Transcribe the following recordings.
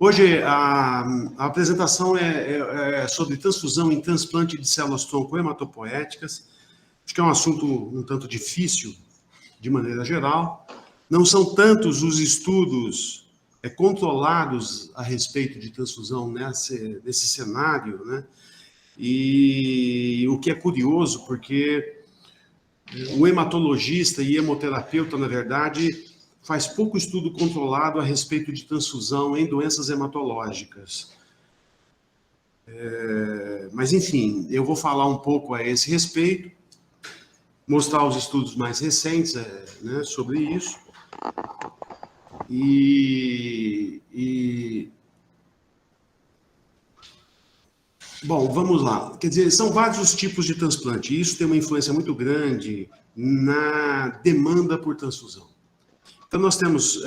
Hoje, a apresentação é sobre transfusão em transplante de células-tronco hematopoéticas. Acho que é um assunto um tanto difícil, de maneira geral. Não são tantos os estudos controlados a respeito de transfusão nesse cenário, né? E o que é curioso, porque o hematologista e hemoterapeuta, na verdade, faz pouco estudo controlado a respeito de transfusão em doenças hematológicas. Mas, enfim, eu vou falar um pouco a esse respeito, mostrar os estudos mais recentes né, sobre isso. Bom, vamos lá. Quer dizer, são vários os tipos de transplante, e isso tem uma influência muito grande na demanda por transfusão. Então, nós temos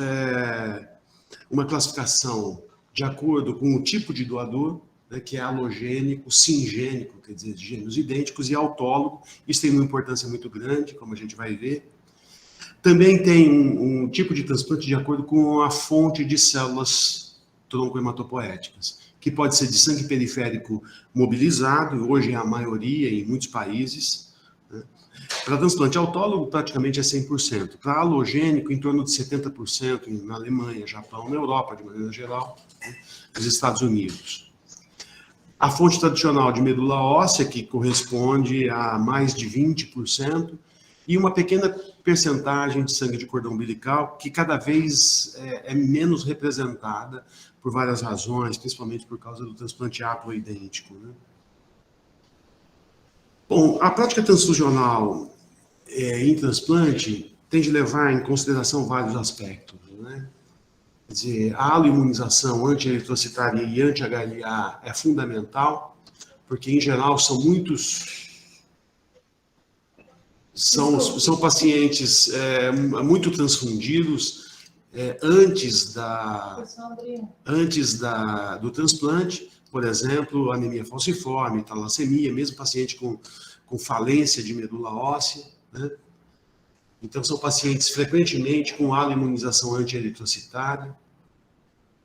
uma classificação de acordo com o tipo de doador, né, que é halogênico, singênico, quer dizer, de gêmeos idênticos, e autólogo. Isso tem uma importância muito grande, como a gente vai ver. Também tem um tipo de transplante de acordo com a fonte de células tronco-hematopoéticas, que pode ser de sangue periférico mobilizado, hoje é a maioria em muitos países. Né? Para transplante autólogo, praticamente é 100%. Para halogênico, em torno de 70% na Alemanha, Japão, na Europa, de maneira geral, né? Nos Estados Unidos. A fonte tradicional de medula óssea, que corresponde a mais de 20%, e uma pequena percentagem de sangue de cordão umbilical, que cada vez é menos representada por várias razões, principalmente por causa do transplante haploidêntico. Né? Bom, a prática transfusional em transplante tem de levar em consideração vários aspectos. Né? Quer dizer, a aloimunização anti-eritrocitária e anti-HLA é fundamental, porque, em geral, são pacientes muito transfundidos antes do transplante, por exemplo, anemia falciforme, talassemia, mesmo paciente com falência de medula óssea, né? Então, são pacientes frequentemente com aloimunização anti-eritrocitária.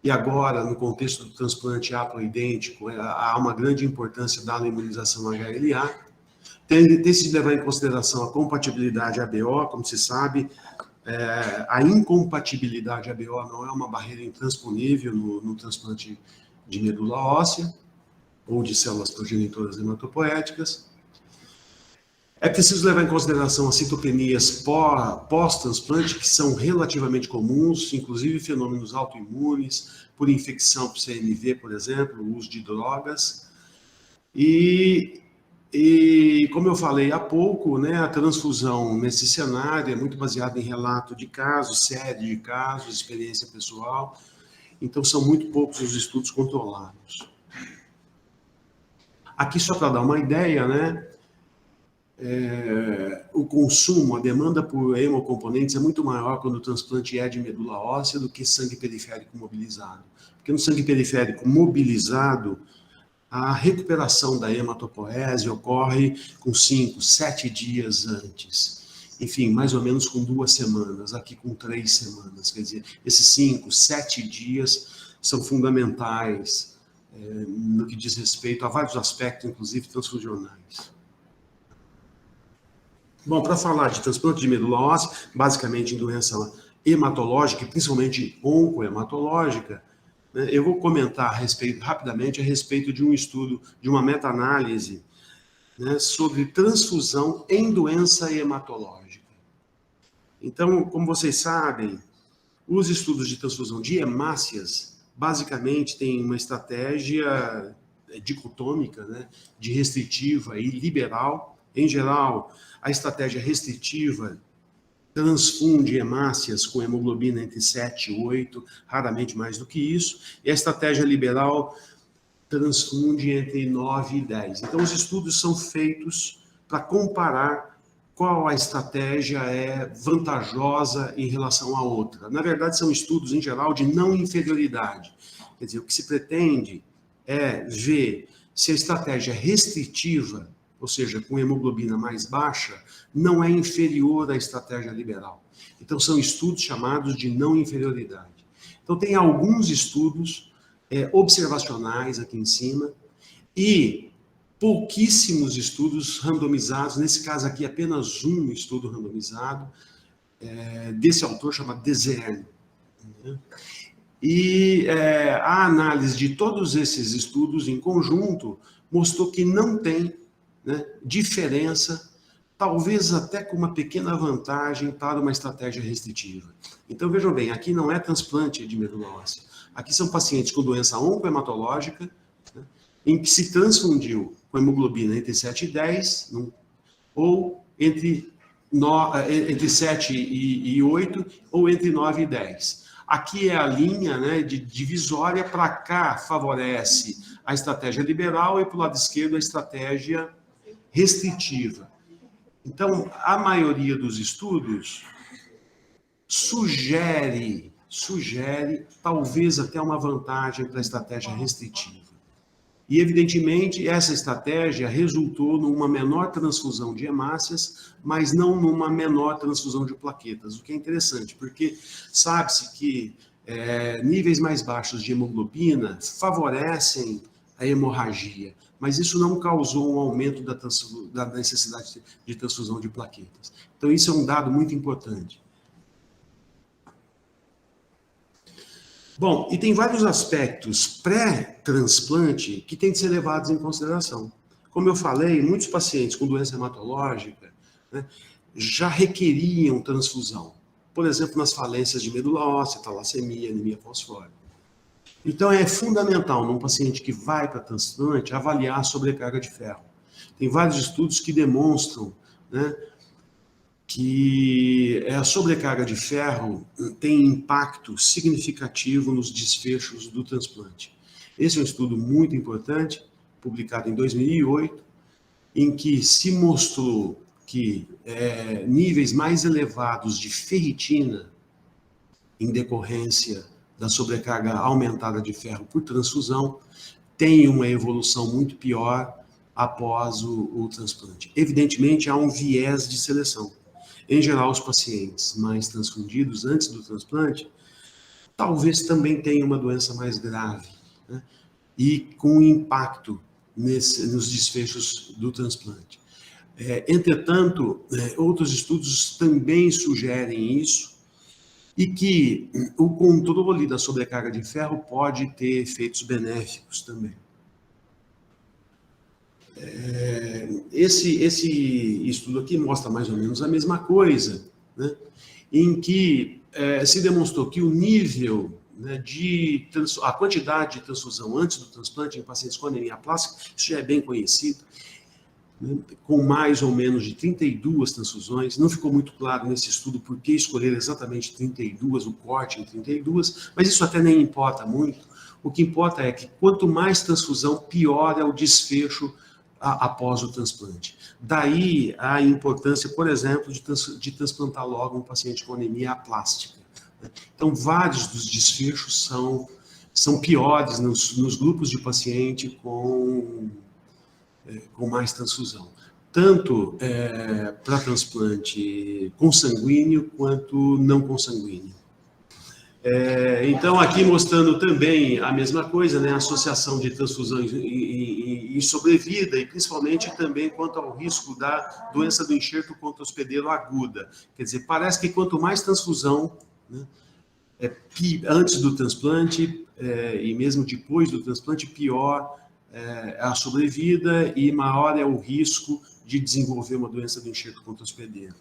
E agora, no contexto do transplante haploidêntico, há uma grande importância da aloimunização HLA. Tem-se de levar em consideração a compatibilidade ABO, como se sabe, a incompatibilidade ABO não é uma barreira intransponível no transplante de medula óssea ou de células progenitoras hematopoéticas. É preciso levar em consideração as citopenias pós-transplante, que são relativamente comuns, inclusive fenômenos autoimunes, por infecção por CMV, por exemplo, o uso de drogas. E como eu falei há pouco, né, a transfusão nesse cenário é muito baseada em relato de casos, série de casos, experiência pessoal. Então, são muito poucos os estudos controlados. Aqui, só para dar uma ideia, né, o consumo, a demanda por hemocomponentes é muito maior quando o transplante é de medula óssea do que sangue periférico mobilizado. Porque no sangue periférico mobilizado, a recuperação da hematopoese ocorre com 5, 7 dias antes. Enfim, mais ou menos com 2 semanas, aqui com 3 semanas. Quer dizer, esses 5, 7 dias são fundamentais no que diz respeito a vários aspectos, inclusive transfusionais. Bom, para falar de transplante de medula óssea, basicamente em doença hematológica, e principalmente oncohematológica, né, eu vou comentar rapidamente a respeito de um estudo, de uma meta-análise, né, sobre transfusão em doença hematológica. Então, como vocês sabem, os estudos de transfusão de hemácias, basicamente, têm uma estratégia dicotômica, né, de restritiva e liberal. Em geral, a estratégia restritiva transfunde hemácias com hemoglobina entre 7 e 8, raramente mais do que isso, e a estratégia liberal transfunde entre 9 e 10. Então, os estudos são feitos para comparar qual a estratégia é vantajosa em relação à outra. Na verdade, são estudos, em geral, de não inferioridade. Quer dizer, o que se pretende é ver se a estratégia restritiva, ou seja, com hemoglobina mais baixa, não é inferior à estratégia liberal. Então, são estudos chamados de não inferioridade. Então, tem alguns estudos observacionais aqui em cima, e pouquíssimos estudos randomizados, nesse caso aqui apenas um estudo randomizado, desse autor chamado Deserne. E a análise de todos esses estudos em conjunto mostrou que não tem, né, diferença, talvez até com uma pequena vantagem para uma estratégia restritiva. Então, vejam bem, aqui não é transplante de medula óssea. Aqui são pacientes com doença oncohematológica, né, em que se transfundiu com hemoglobina entre 7 e 10, ou entre 7 e 8, ou entre 9 e 10. Aqui é a linha, né, de divisória, para cá favorece a estratégia liberal e para o lado esquerdo a estratégia restritiva. Então, a maioria dos estudos sugere talvez até uma vantagem para a estratégia restritiva. E, evidentemente, essa estratégia resultou numa menor transfusão de hemácias, mas não numa menor transfusão de plaquetas, o que é interessante, porque sabe-se que níveis mais baixos de hemoglobina favorecem a hemorragia, mas isso não causou um aumento da necessidade de transfusão de plaquetas. Então, isso é um dado muito importante. Bom, e tem vários aspectos pré-transplante que têm que ser levados em consideração. Como eu falei, muitos pacientes com doença hematológica, né, já requeriam transfusão. Por exemplo, nas falências de medula óssea, talassemia, anemia falciforme. Então, é fundamental, num paciente que vai para transplante, avaliar a sobrecarga de ferro. Tem vários estudos que demonstram, né, que a sobrecarga de ferro tem impacto significativo nos desfechos do transplante. Esse é um estudo muito importante, publicado em 2008, em que se mostrou que níveis mais elevados de ferritina, em decorrência da sobrecarga aumentada de ferro por transfusão, tem uma evolução muito pior após o transplante. Evidentemente, há um viés de seleção. Em geral, os pacientes mais transfundidos antes do transplante, talvez também tenham uma doença mais grave, né, e com impacto nos desfechos do transplante. Entretanto, outros estudos também sugerem isso, e que o controle da sobrecarga de ferro pode ter efeitos benéficos também. Esse estudo aqui mostra mais ou menos a mesma coisa, né, em que se demonstrou que o nível, né, a quantidade de transfusão antes do transplante em pacientes com anemia plástica, isso já é bem conhecido, né, com mais ou menos de 32 transfusões. Não ficou muito claro nesse estudo por que escolher exatamente 32, o corte em 32, mas isso até nem importa muito. O que importa é que quanto mais transfusão, pior é o desfecho após o transplante. Daí a importância, por exemplo, de transplantar logo um paciente com anemia aplástica. Então, vários dos desfechos são piores nos grupos de paciente com mais transfusão. Tanto para transplante consanguíneo quanto não consanguíneo. Então, aqui mostrando também a mesma coisa, né, a associação de transfusão em sobrevida, e principalmente também quanto ao risco da doença do enxerto contra hospedeiro aguda. Quer dizer, parece que quanto mais transfusão, né, antes do transplante e mesmo depois do transplante, pior a sobrevida e maior é o risco de desenvolver uma doença do enxerto contra hospedeiro.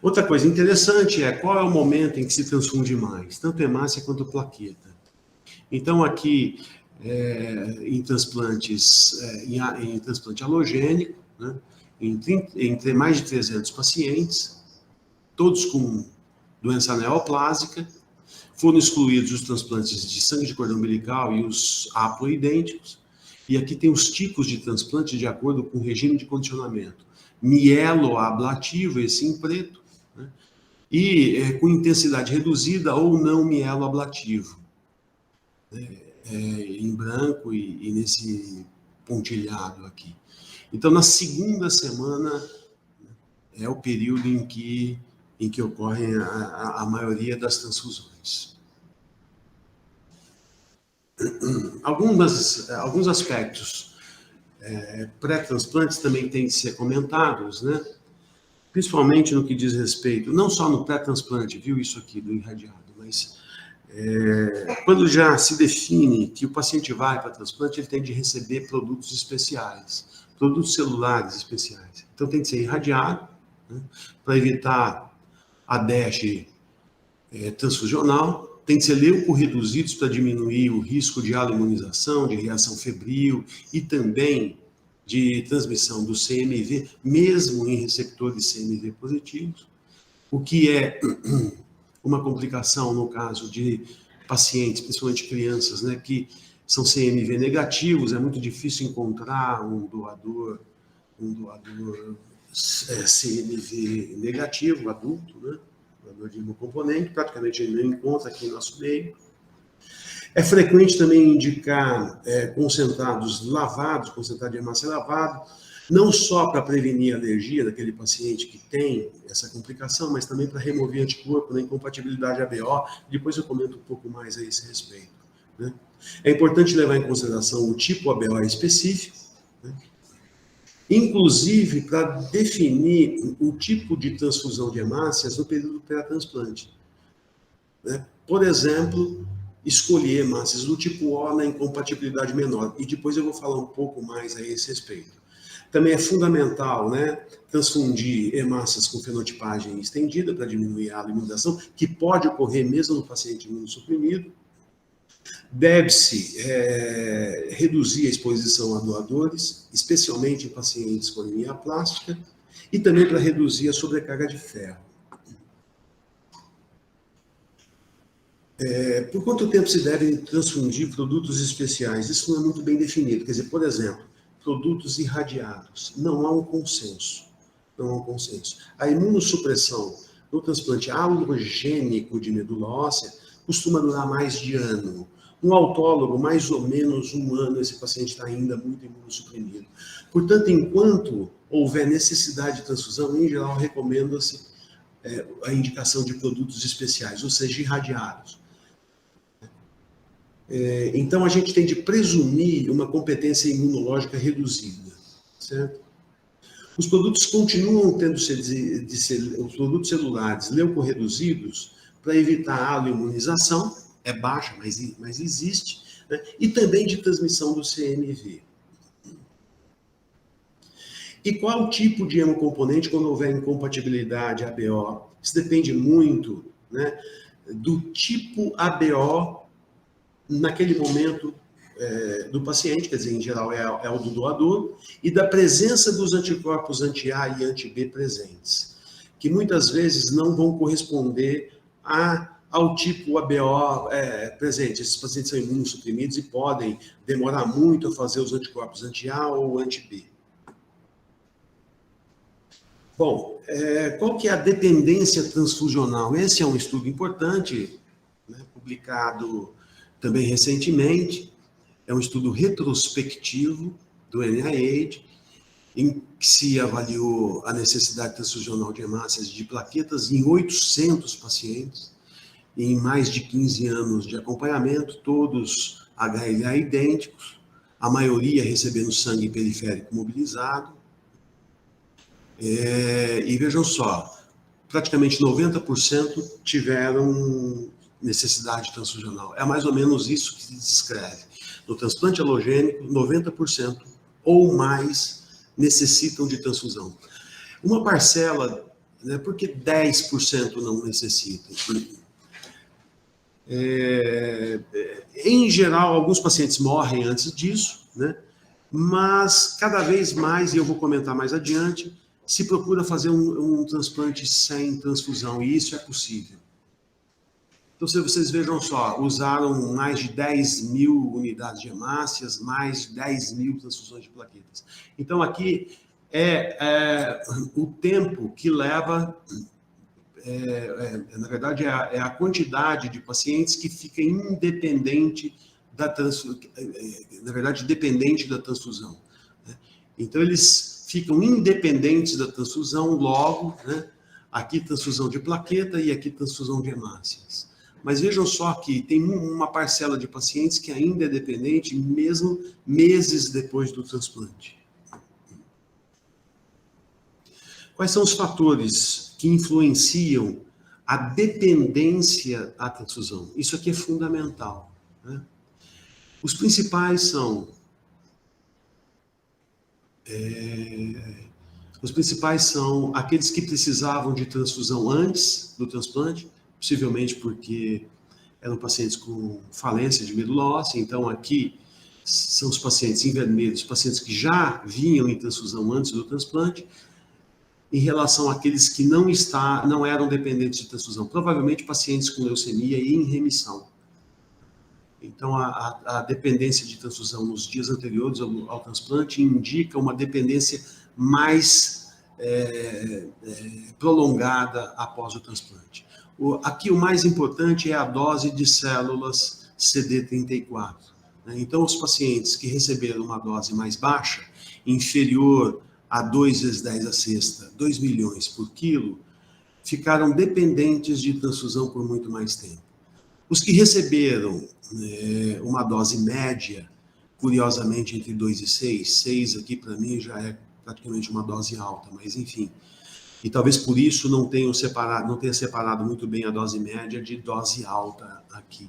Outra coisa interessante é qual é o momento em que se transfunde mais, tanto hemácia quanto plaqueta. Então, aqui, em transplante halogênico, né, entre mais de 300 pacientes, todos com doença neoplásica, foram excluídos os transplantes de sangue de cordão umbilical e os haploidênticos, e aqui tem os tipos de transplante de acordo com o regime de condicionamento. Mieloablativo, esse em preto, né, e com intensidade reduzida ou não mieloablativo, em branco e nesse pontilhado aqui. Então, na segunda semana, é o período em que ocorrem a maioria das transfusões. alguns aspectos pré-transplantes também têm de ser comentados, né? Principalmente no que diz respeito, não só no pré-transplante, viu isso aqui do irradiado, mas quando já se define que o paciente vai para transplante, ele tem de receber produtos especiais, produtos celulares especiais. Então tem que ser irradiado, né, para evitar a DASH transfusional, tem que ser leucorreduzidos para diminuir o risco de aloimunização, de reação febril e também de transmissão do CMV, mesmo em receptores CMV positivos, o que é uma complicação no caso de pacientes, principalmente crianças, né, que são CMV negativos, é muito difícil encontrar um doador CMV negativo, adulto, né, doador de hemocomponente, praticamente ele não encontra aqui em nosso meio. É frequente também indicar concentrados lavados, concentrado de hemácia lavado, não só para prevenir a alergia daquele paciente que tem essa complicação, mas também para remover anticorpo na incompatibilidade ABO. Depois eu comento um pouco mais a esse respeito, né? É importante levar em consideração o tipo ABO específico, né? Inclusive para definir o tipo de transfusão de hemácias no período pré-transplante, né? Por exemplo, escolher hemácias do tipo O na incompatibilidade menor. E depois eu vou falar um pouco mais a esse respeito. Também é fundamental, né, transfundir hemácias com fenotipagem estendida para diminuir a aloimunização, que pode ocorrer mesmo no paciente imunossuprimido. Deve-se reduzir a exposição a doadores, especialmente em pacientes com anemia plástica, e também para reduzir a sobrecarga de ferro. Por quanto tempo se devem transfundir produtos especiais? Isso não é muito bem definido. Quer dizer, por exemplo, produtos irradiados. Não há um consenso. Não há um consenso. A imunossupressão no transplante alogênico de medula óssea costuma durar mais de ano. Um autólogo, mais ou menos um ano, esse paciente está ainda muito imunossuprimido. Portanto, enquanto houver necessidade de transfusão, em geral, recomenda-se a indicação de produtos especiais, ou seja, irradiados. Então, a gente tem de presumir uma competência imunológica reduzida, certo? Os produtos continuam tendo os produtos celulares leucorreduzidos para evitar a aloimunização, é baixa, mas existe, né? E também de transmissão do CMV. E qual tipo de hemocomponente quando houver incompatibilidade ABO? Isso depende muito, né, do tipo ABO naquele momento do paciente, quer dizer, em geral é o do doador, e da presença dos anticorpos anti-A e anti-B presentes, que muitas vezes não vão corresponder ao tipo ABO presente. Esses pacientes são imunossuprimidos e podem demorar muito a fazer os anticorpos anti-A ou anti-B. Bom, qual que é a dependência transfusional? Esse é um estudo importante, né, publicado também recentemente. É um estudo retrospectivo do NIH, em que se avaliou a necessidade transfusional de hemácias de plaquetas em 800 pacientes, em mais de 15 anos de acompanhamento, todos HLA idênticos, a maioria recebendo sangue periférico mobilizado. E vejam só, praticamente 90% tiveram necessidade transfusional. É mais ou menos isso que se descreve. No transplante halogênico, 90% ou mais necessitam de transfusão. Uma parcela, né, por que 10% não necessitam? Em geral, alguns pacientes morrem antes disso, né, mas cada vez mais, e eu vou comentar mais adiante, se procura fazer um transplante sem transfusão, e isso é possível. Então, se vocês vejam só, usaram mais de 10 mil unidades de hemácias, mais de 10 mil transfusões de plaquetas. Então, aqui o tempo que leva, na verdade, é a quantidade de pacientes que fica independente da transfusão, na verdade, dependente da transfusão, né? Então, eles ficam independentes da transfusão logo, né? Aqui transfusão de plaqueta e aqui transfusão de hemácias. Mas vejam só que tem uma parcela de pacientes que ainda é dependente, mesmo meses depois do transplante. Quais são os fatores que influenciam a dependência à transfusão? Isso aqui é fundamental, né? Os principais são aqueles que precisavam de transfusão antes do transplante, possivelmente porque eram pacientes com falência de medula óssea. Então aqui são os pacientes em vermelho, os pacientes que já vinham em transfusão antes do transplante, em relação àqueles que não eram dependentes de transfusão, provavelmente pacientes com leucemia e em remissão. Então, a dependência de transfusão nos dias anteriores ao transplante indica uma dependência mais prolongada após o transplante. Aqui o mais importante é a dose de células CD34. Né? Então, os pacientes que receberam uma dose mais baixa, inferior a 2 vezes 10 a sexta, 2 milhões por quilo, ficaram dependentes de transfusão por muito mais tempo. Os que receberam uma dose média, curiosamente entre 2 e 6 aqui para mim já é praticamente uma dose alta, mas enfim. E talvez por isso não tenha separado muito bem a dose média de dose alta aqui.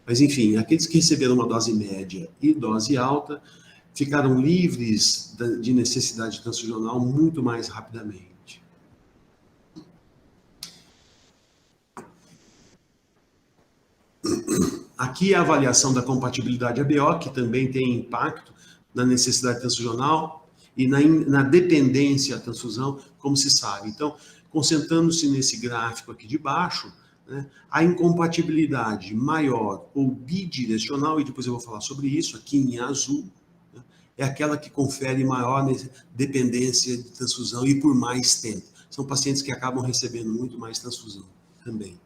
Mas enfim, aqueles que receberam uma dose média e dose alta ficaram livres de necessidade transfusional muito mais rapidamente. Aqui é a avaliação da compatibilidade ABO, que também tem impacto na necessidade transfusional e na dependência à transfusão, como se sabe. Então, concentrando-se nesse gráfico aqui de baixo, né, a incompatibilidade maior ou bidirecional, e depois eu vou falar sobre isso, aqui em azul, né, é aquela que confere maior dependência de transfusão e por mais tempo. São pacientes que acabam recebendo muito mais transfusão também.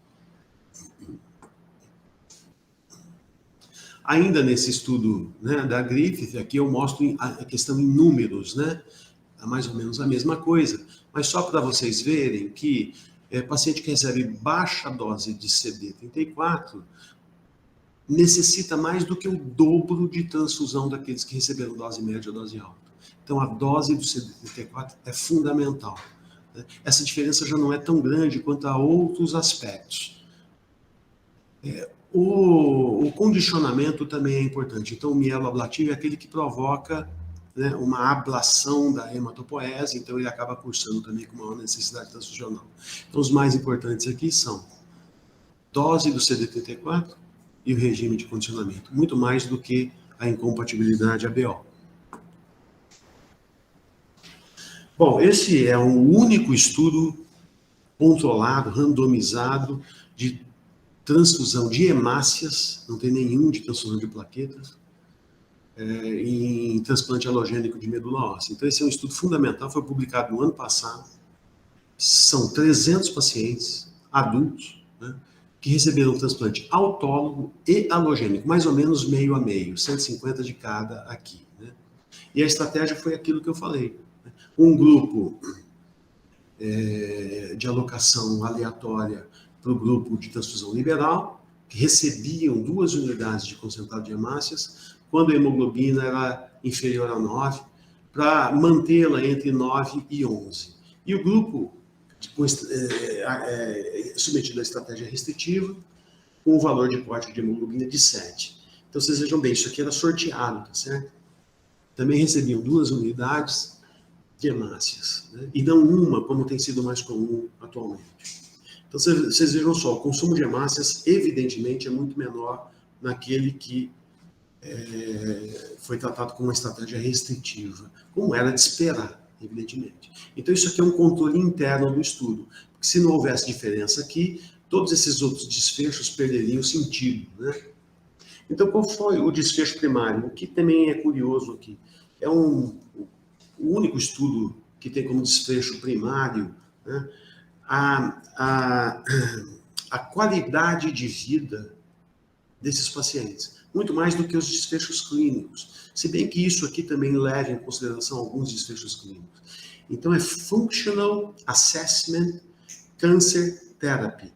Ainda nesse estudo, né, da Griffith, aqui eu mostro a questão em números, né? É mais ou menos a mesma coisa, mas só para vocês verem que paciente que recebe baixa dose de CD34 necessita mais do que o dobro de transfusão daqueles que receberam dose média ou dose alta. Então a dose do CD34 é fundamental, né? Essa diferença já não é tão grande quanto a outros aspectos. O condicionamento também é importante. Então, o mielo ablativo é aquele que provoca, né, uma ablação da hematopoese, então ele acaba cursando também com maior necessidade transfusional. Então, os mais importantes aqui são dose do CD34 e o regime de condicionamento, muito mais do que a incompatibilidade ABO. Bom, esse é o único estudo controlado, randomizado, de transfusão de hemácias, não tem nenhum de transfusão de plaquetas, em transplante halogênico de medula óssea. Então, esse é um estudo fundamental, foi publicado no ano passado. São 300 pacientes adultos, né, que receberam transplante autólogo e halogênico, mais ou menos meio a meio, 150 de cada aqui, né? E a estratégia foi aquilo que eu falei, né? Um grupo de alocação aleatória para o grupo de transfusão liberal, que recebiam 2 unidades de concentrado de hemácias, quando a hemoglobina era inferior a 9, para mantê-la entre 9 e 11. E o grupo submetido à estratégia restritiva, com o valor de corte de hemoglobina de 7. Então, vocês vejam bem, isso aqui era sorteado, tá certo? Também recebiam 2 unidades de hemácias, né? E não uma, como tem sido mais comum atualmente. Então, vocês vejam só, o consumo de hemácias, evidentemente, é muito menor naquele que foi tratado com uma estratégia restritiva, como era de esperar, evidentemente. Então, isso aqui é um controle interno do estudo, porque se não houvesse diferença aqui, todos esses outros desfechos perderiam sentido, né? Então, qual foi o desfecho primário? O que também é curioso aqui, é o único estudo que tem como desfecho primário, né, a qualidade de vida desses pacientes, muito mais do que os desfechos clínicos, se bem que isso aqui também leva em consideração alguns desfechos clínicos. Então, é Functional Assessment Cancer Therapy.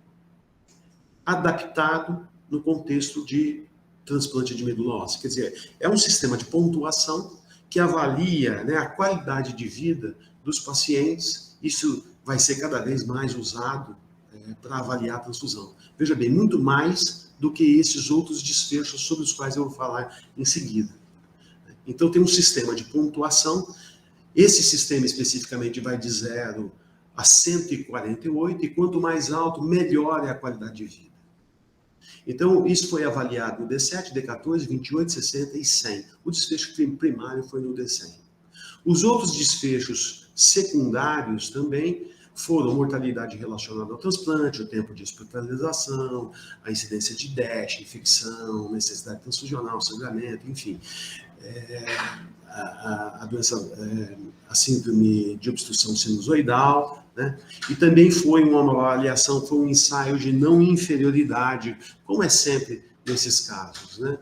adaptado no contexto de transplante de medula óssea. Quer dizer, é um sistema de pontuação que avalia, né, a qualidade de vida dos pacientes. Isso vai ser cada vez mais usado para avaliar a transfusão. Veja bem, muito mais do que esses outros desfechos sobre os quais eu vou falar em seguida. Então, tem um sistema de pontuação. Esse sistema especificamente vai de 0 a 148, e quanto mais alto, melhor é a qualidade de vida. Então, isso foi avaliado no D7, D14, 28, 60 e 100. O desfecho primário foi no D100. Os outros desfechos secundários também foram mortalidade relacionada ao transplante, o tempo de hospitalização, a incidência de DASH, infecção, necessidade transfusional, sangramento, enfim. A doença, a síndrome de obstrução sinusoidal, né? E também foi uma avaliação, foi um ensaio de não inferioridade, como é sempre nesses casos, né?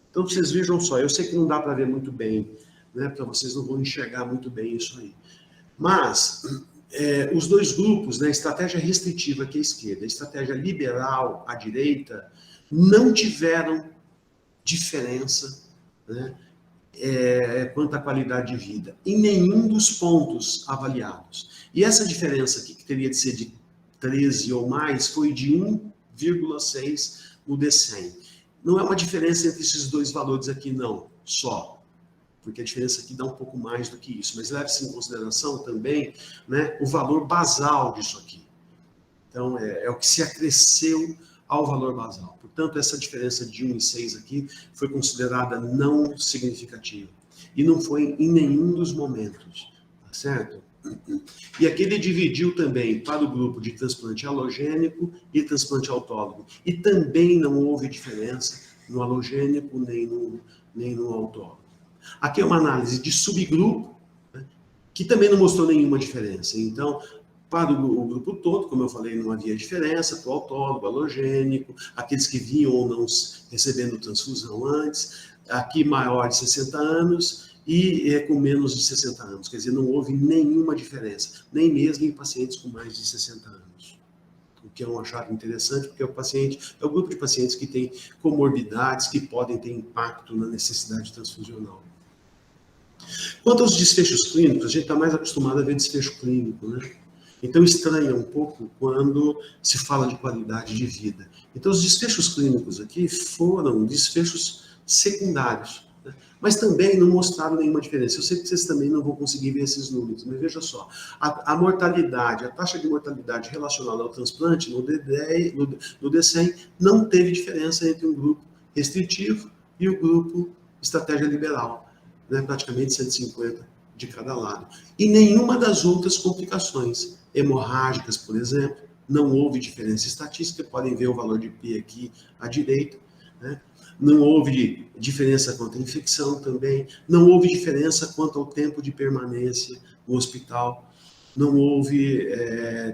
Então, vocês vejam só, eu sei que não dá para ver muito bem, né? Porque vocês não vão enxergar muito bem isso aí. Mas os dois grupos, né, estratégia restritiva, que é a esquerda, a estratégia liberal, à direita, não tiveram diferença, né, quanto à qualidade de vida, em nenhum dos pontos avaliados. E essa diferença aqui, que teria de ser de 13 ou mais, foi de 1,6 no D100. Não é uma diferença entre esses dois valores aqui, não, só. Porque a diferença aqui dá um pouco mais do que isso. Mas leve-se em consideração também, né, o valor basal disso aqui. Então, é o que se acresceu ao valor basal. Portanto, essa diferença de 1 e 6 aqui foi considerada não significativa. E não foi em nenhum dos momentos, tá certo? E aqui ele dividiu também para o grupo de transplante halogênico e transplante autólogo. E também não houve diferença no halogênico nem no autólogo. Aqui é uma análise de subgrupo, né, que também não mostrou nenhuma diferença. Então, para o grupo todo, como eu falei, não havia diferença, para o autólogo, halogênico, aqueles que vinham ou não recebendo transfusão antes, aqui maior de 60 anos e com menos de 60 anos. Quer dizer, não houve nenhuma diferença, nem mesmo em pacientes com mais de 60 anos. O que é um achado interessante, porque é o grupo de pacientes que tem comorbidades que podem ter impacto na necessidade transfusional. Quanto aos desfechos clínicos, a gente está mais acostumado a ver desfecho clínico, né? Então, estranha um pouco quando se fala de qualidade de vida. Então, os desfechos clínicos aqui foram desfechos secundários, né? Mas também não mostraram nenhuma diferença. Eu sei que vocês também não vão conseguir ver esses números, mas veja só, a mortalidade, a taxa de mortalidade relacionada ao transplante no D10, no D100, não teve diferença entre um grupo restritivo e o grupo estratégia liberal, né? Praticamente 150 de cada lado. E nenhuma das outras complicações hemorrágicas, por exemplo, não houve diferença estatística, podem ver o valor de P aqui à direita, né? Não houve diferença quanto à infecção também, não houve diferença quanto ao tempo de permanência no hospital, não houve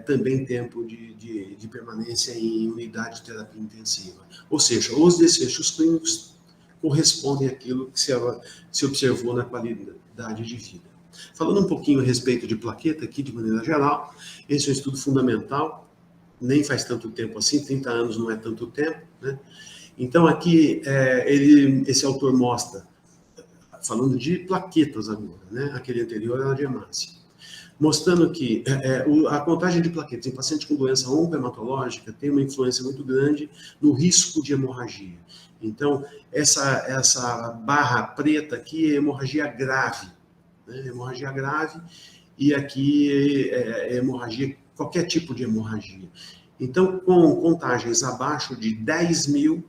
também tempo de permanência em unidade de terapia intensiva. Ou seja, os desfechos clínicos correspondem àquilo que se observou na qualidade de vida. Falando um pouquinho a respeito de plaqueta aqui, de maneira geral, esse é um estudo fundamental, nem faz tanto tempo assim, 30 anos não é tanto tempo, né? Então aqui, esse autor mostra, falando de plaquetas agora, né? Aquele anterior era de hemácia, mostrando que a contagem de plaquetas em paciente com doença oncohematológica tem uma influência muito grande no risco de hemorragia. Então, essa barra preta aqui é hemorragia grave, né? Hemorragia grave, e aqui é hemorragia, qualquer tipo de hemorragia. Então, com contagens abaixo de 10 mil,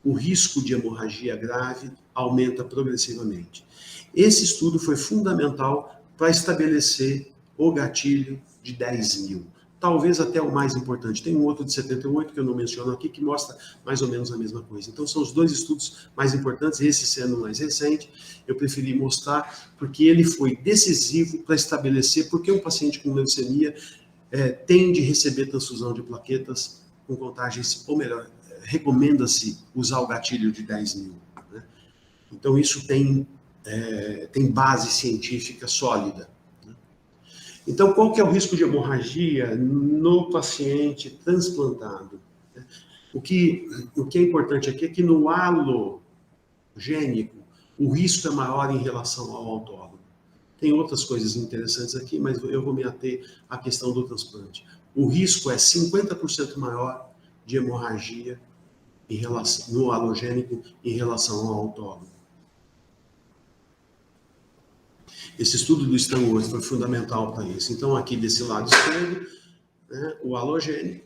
o risco de hemorragia grave aumenta progressivamente. Esse estudo foi fundamental para estabelecer o gatilho de 10 mil. Talvez até o mais importante. Tem um outro de 78, que eu não menciono aqui, que mostra mais ou menos a mesma coisa. Então, são os dois estudos mais importantes, esse sendo mais recente. Eu preferi mostrar porque ele foi decisivo para estabelecer porque um paciente com leucemia tem de receber transfusão de plaquetas com contagens, ou melhor, recomenda-se usar o gatilho de 10 mil. Né? Então, isso tem base científica sólida. Né? Então, qual que é o risco de hemorragia no paciente transplantado? O que é importante aqui é que no halogênico, o risco é maior em relação ao autólogo. Tem outras coisas interessantes aqui, mas eu vou me ater à questão do transplante. O risco é 50% maior de hemorragia no halogênico em relação ao autólogo. Esse estudo do Stan Worth foi fundamental para isso. Então, aqui desse lado esquerdo, né, o halogênico.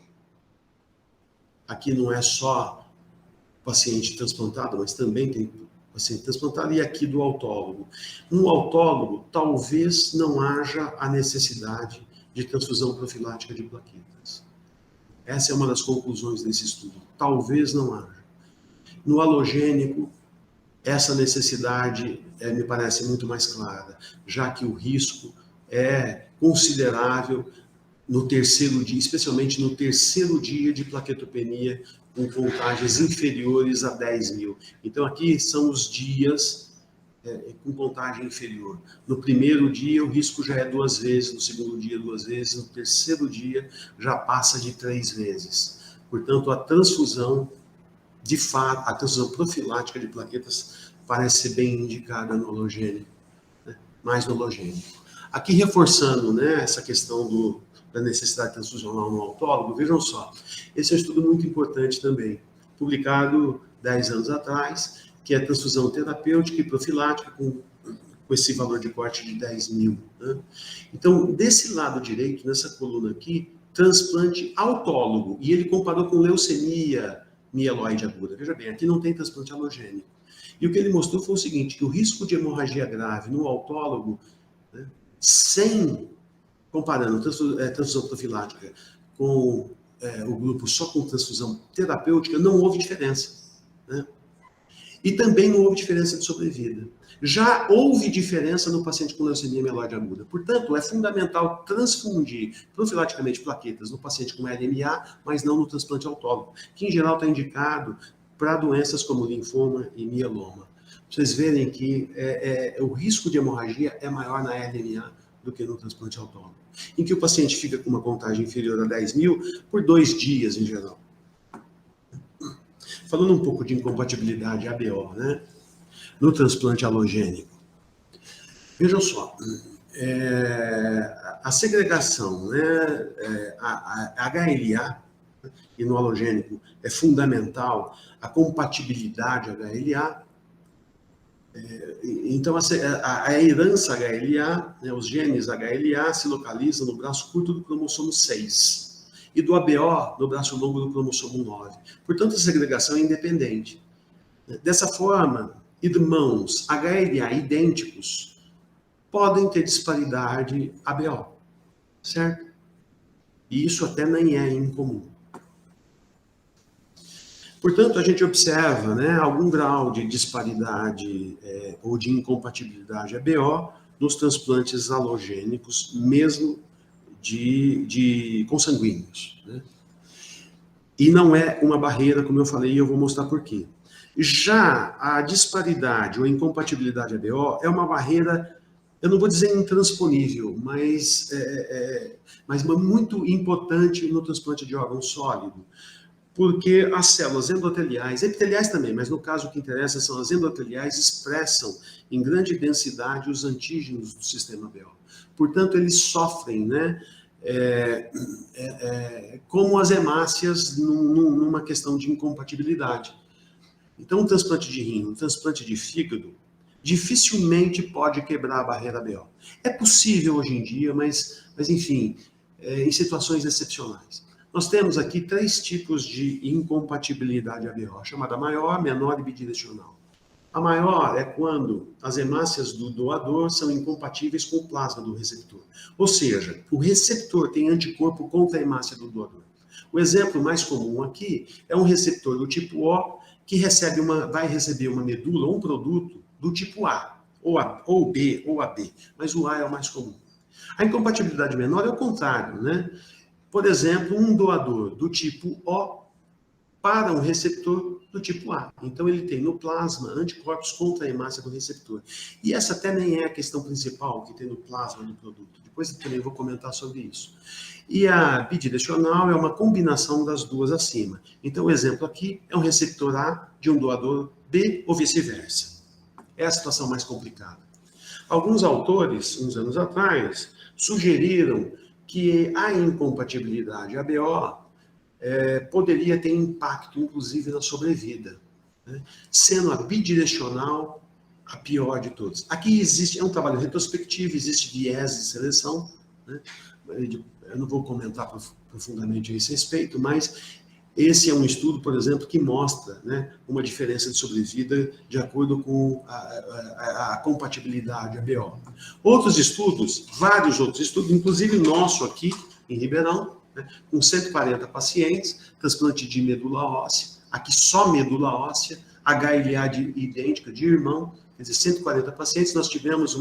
Aqui não é só paciente transplantado, mas também tem paciente transplantado, e aqui do autólogo. No autólogo, talvez não haja a necessidade de transfusão profilática de plaquetas. Essa é uma das conclusões desse estudo. Talvez não haja. No halogênico, essa necessidade me parece muito mais clara, já que o risco é considerável no terceiro dia, especialmente no terceiro dia de plaquetopenia, com contagens inferiores a 10.000. Então, aqui são os dias com contagem inferior. No primeiro dia, o risco já é 2 vezes, no segundo dia, 2 vezes, no terceiro dia, já passa de 3 vezes. Portanto, a transfusão, de fato, a transfusão profilática de plaquetas parece ser bem indicada no halogênico, né? Mais no halogênico. Aqui, reforçando, né, essa questão da necessidade transfusional no autólogo, vejam só, esse é um estudo muito importante também, publicado 10 anos atrás, que é a transfusão terapêutica e profilática com esse valor de corte de 10.000. Né? Então, desse lado direito, nessa coluna aqui, transplante autólogo, e ele comparou com leucemia mieloide aguda. Veja bem, aqui não tem transplante halogênico. E o que ele mostrou foi o seguinte, que o risco de hemorragia grave no autólogo, né, comparando transfusão profilática com o grupo só com transfusão terapêutica, não houve diferença. Né? E também não houve diferença de sobrevida. Já houve diferença no paciente com leucemia mieloide aguda. Portanto, é fundamental transfundir profilaticamente plaquetas no paciente com LMA, mas não no transplante autólogo, que em geral está indicado para doenças como linfoma e mieloma. Vocês verem que o risco de hemorragia é maior na LMA do que no transplante autólogo, em que o paciente fica com uma contagem inferior a 10.000 por 2 dias, em geral. Falando um pouco de incompatibilidade ABO, né? No transplante halogênico. Vejam só, a segregação, né? A HLA, e no halogênico é fundamental a compatibilidade HLA. Então, a herança HLA, né, os genes HLA se localizam no braço curto do cromossomo 6 e do ABO no braço longo do cromossomo 9. Portanto, a segregação é independente. Dessa forma, irmãos HLA idênticos podem ter disparidade ABO, certo? E isso até nem é incomum. Portanto, a gente observa, né, algum grau de disparidade ou de incompatibilidade ABO nos transplantes halogênicos, mesmo de consanguíneos. Né? E não é uma barreira, como eu falei, e eu vou mostrar por quê. Já a disparidade ou incompatibilidade ABO é uma barreira, eu não vou dizer intransponível, mas muito importante no transplante de órgão sólido. Porque as células endoteliais, epiteliais também, mas no caso o que interessa são as endoteliais, expressam em grande densidade os antígenos do sistema BO. Portanto, eles sofrem, né, como as hemácias numa questão de incompatibilidade. Então, um transplante de rim, um transplante de fígado, dificilmente pode quebrar a barreira BO. É possível hoje em dia, mas enfim, em situações excepcionais. Nós temos aqui 3 tipos de incompatibilidade ABO, chamada maior, menor e bidirecional. A maior é quando as hemácias do doador são incompatíveis com o plasma do receptor. Ou seja, o receptor tem anticorpo contra a hemácia do doador. O exemplo mais comum aqui é um receptor do tipo O que vai receber uma medula, um produto do tipo A, ou B, ou AB, mas o A é o mais comum. A incompatibilidade menor é o contrário, né? Por exemplo, um doador do tipo O para um receptor do tipo A. Então, ele tem no plasma anticorpos contra a hemácia do receptor. E essa até nem é a questão principal que tem no plasma do produto. Depois eu também vou comentar sobre isso. E a bidirecional é uma combinação das duas acima. Então, o exemplo aqui é um receptor A de um doador B ou vice-versa. É a situação mais complicada. Alguns autores, uns anos atrás, sugeriram que a incompatibilidade ABO poderia ter impacto, inclusive, na sobrevida, né? Sendo a bidirecional a pior de todas. Aqui existe, é um trabalho retrospectivo, existe viés de seleção, né? Eu não vou comentar profundamente a esse respeito, mas esse é um estudo, por exemplo, que mostra, né, uma diferença de sobrevida de acordo com a compatibilidade ABO. Outros estudos, vários outros estudos, inclusive nosso aqui em Ribeirão, né, com 140 pacientes, transplante de medula óssea, aqui só medula óssea, HLA idêntica de irmão, quer dizer, 140 pacientes, nós tivemos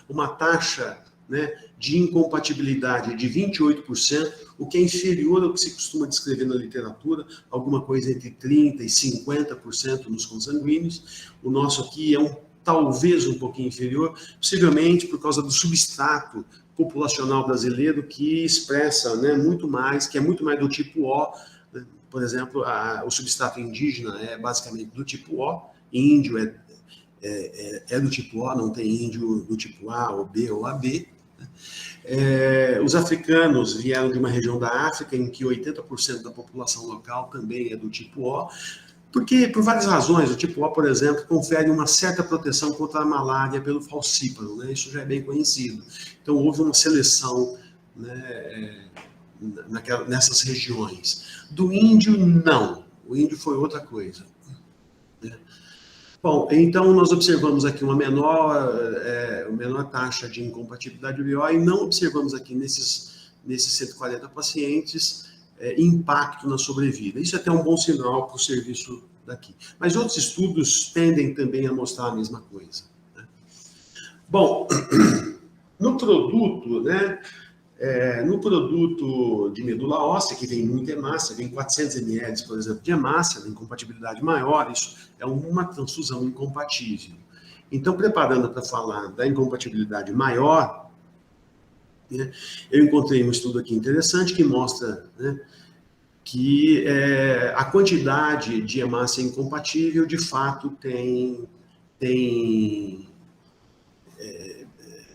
uma taxa, né, de incompatibilidade de 28%, o que é inferior ao que se costuma descrever na literatura, alguma coisa entre 30% e 50% nos consanguíneos. O nosso aqui é talvez um pouquinho inferior, possivelmente por causa do substrato populacional brasileiro que expressa, né, muito mais, que é muito mais do tipo O. Né? Por exemplo, o substrato indígena é basicamente do tipo O, índio é do tipo O, não tem índio do tipo A ou B ou AB. Os africanos vieram de uma região da África em que 80% da população local também é do tipo O, porque, por várias razões, o tipo O, por exemplo, confere uma certa proteção contra a malária pelo falcíparo, né? Isso já é bem conhecido. Então, houve uma seleção, né, nessas regiões. Do índio, não. O índio foi outra coisa. Né? Bom, então nós observamos aqui uma menor taxa de incompatibilidade BO e não observamos aqui nesses 140 pacientes impacto na sobrevida. Isso é até um bom sinal para o serviço daqui. Mas outros estudos tendem também a mostrar a mesma coisa. Né? Bom, no produto, né? No produto de medula óssea, que vem muita hemácia, vem 400 ml, por exemplo, de hemácia, de incompatibilidade maior, isso é uma transfusão incompatível. Então, preparando para falar da incompatibilidade maior, né, eu encontrei um estudo aqui interessante que mostra, né, que a quantidade de hemácia incompatível, de fato,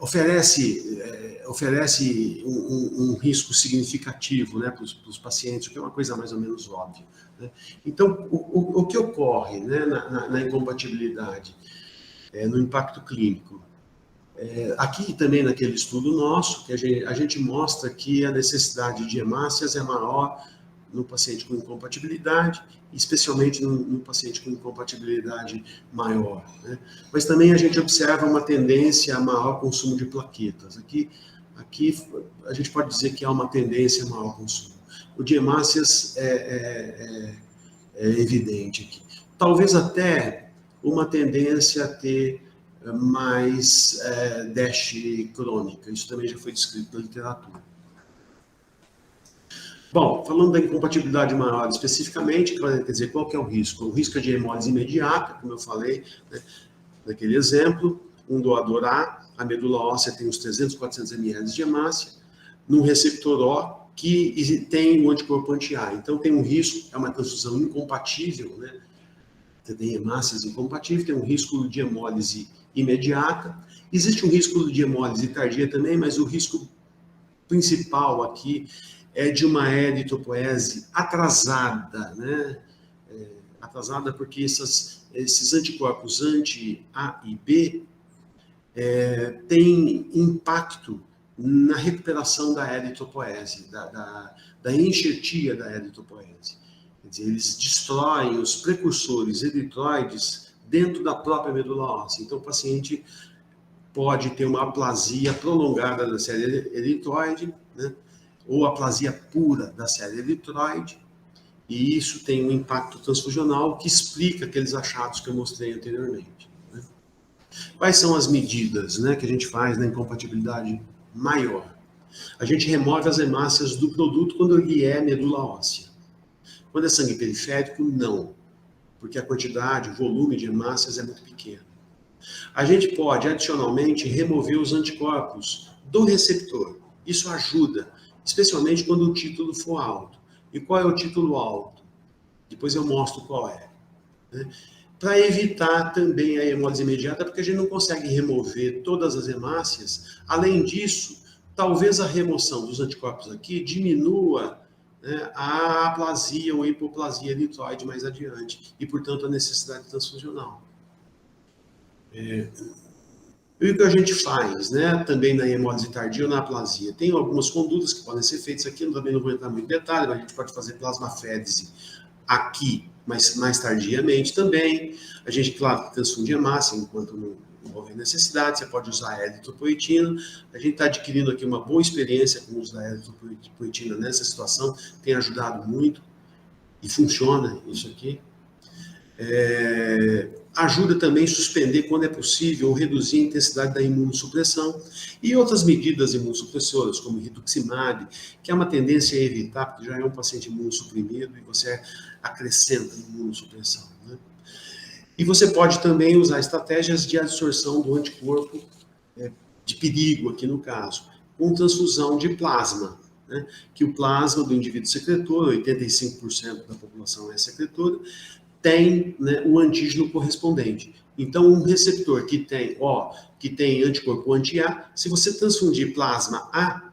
oferece um risco significativo, né, para os pacientes, o que é uma coisa mais ou menos óbvia. Né? Então, o que ocorre, né, na incompatibilidade, no impacto clínico? Aqui também naquele estudo nosso, que a gente mostra que a necessidade de hemácias é maior no paciente com incompatibilidade, especialmente no paciente com incompatibilidade maior. Né? Mas também a gente observa uma tendência a maior consumo de plaquetas. Aqui a gente pode dizer que há uma tendência a maior consumo. O de hemácias é evidente aqui. Talvez até uma tendência a ter mais DASH crônica. Isso também já foi descrito na literatura. Bom, falando da incompatibilidade maior especificamente, quer dizer, qual que é o risco? O risco é de hemólise imediata, como eu falei, né, naquele exemplo, um doador a medula óssea tem uns 300, 400 ml de hemácia, num receptor O, que tem o anticorpo anti-A. Então, tem um risco, é uma transfusão incompatível, né? Tem hemácias incompatíveis, tem um risco de hemólise imediata. Existe um risco de hemólise tardia também, mas o risco principal aqui é de uma eritropoese atrasada, né? Atrasada porque esses anticorpos anti-A e B têm impacto na recuperação da eritropoese, da enxertia da eritropoese. Quer dizer, eles destroem os precursores eritroides dentro da própria medula óssea. Então, o paciente pode ter uma aplasia prolongada da série eritroide, né? Ou aplasia pura da série eritroide, e isso tem um impacto transfusional que explica aqueles achados que eu mostrei anteriormente. Né? Quais são as medidas, né, que a gente faz na incompatibilidade maior? A gente remove as hemácias do produto quando ele é medula óssea. Quando é sangue periférico, não, porque a quantidade, o volume de hemácias é muito pequeno. A gente pode, adicionalmente, remover os anticorpos do receptor. Isso ajuda, especialmente quando o título for alto. E qual é o título alto? Depois eu mostro qual é. Né? Para evitar também a hemólise imediata, porque a gente não consegue remover todas as hemácias. Além disso, talvez a remoção dos anticorpos aqui diminua, né, a aplasia ou hipoplasia eritroide mais adiante, e, portanto, a necessidade transfusional. E o que a gente faz, né, também na hemólise tardia ou na aplasia? Tem algumas condutas que podem ser feitas aqui, eu também não vou entrar muito em detalhe, mas a gente pode fazer plasmafétese aqui, mas mais tardiamente também. A gente, claro, transfunde hemácia enquanto não houver necessidade, você pode usar a eritropoetina. A gente está adquirindo aqui uma boa experiência com o uso da eritropoetina nessa situação, tem ajudado muito, e funciona isso aqui. Ajuda também a suspender, quando é possível, ou reduzir a intensidade da imunossupressão e outras medidas imunossupressoras, como rituximab, que é uma tendência a evitar, porque já é um paciente imunossuprimido e você acrescenta imunossupressão. Né? E você pode também usar estratégias de absorção do anticorpo de perigo, aqui no caso, com transfusão de plasma, né? Que o plasma do indivíduo secretor, 85% da população é secretora, tem, né, o antígeno correspondente. Então, um receptor que tem anticorpo anti-A, se você transfundir plasma A,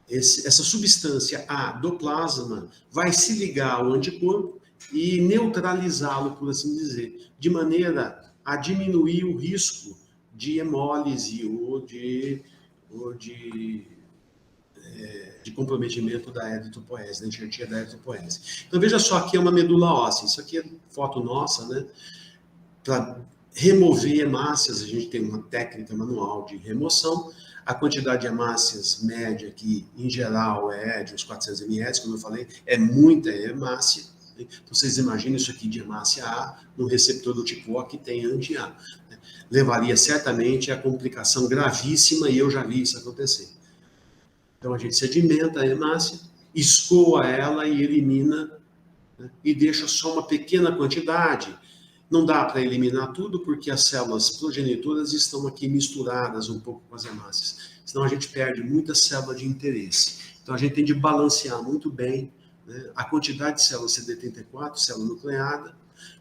essa substância A do plasma vai se ligar ao anticorpo e neutralizá-lo, por assim dizer, de maneira a diminuir o risco de hemólise ou de comprometimento da eritropoese, da enxertia da eritropoese. Então, veja só, aqui é uma medula óssea. Isso aqui é foto nossa, né? Para remover hemácias, a gente tem uma técnica manual de remoção. A quantidade de hemácias média aqui, em geral, é de uns 400 ml, como eu falei, é muita hemácia. Então, vocês imaginam isso aqui de hemácia A, no receptor do tipo O que tem anti-A. Levaria certamente a complicação gravíssima, e eu já vi isso acontecer. Então, a gente sedimenta a hemácia, escoa ela e elimina, né, e deixa só uma pequena quantidade. Não dá para eliminar tudo, porque as células progenitoras estão aqui misturadas um pouco com as hemácias. Senão a gente perde muita célula de interesse. Então, a gente tem de balancear muito bem, né, a quantidade de células CD34, célula nucleada,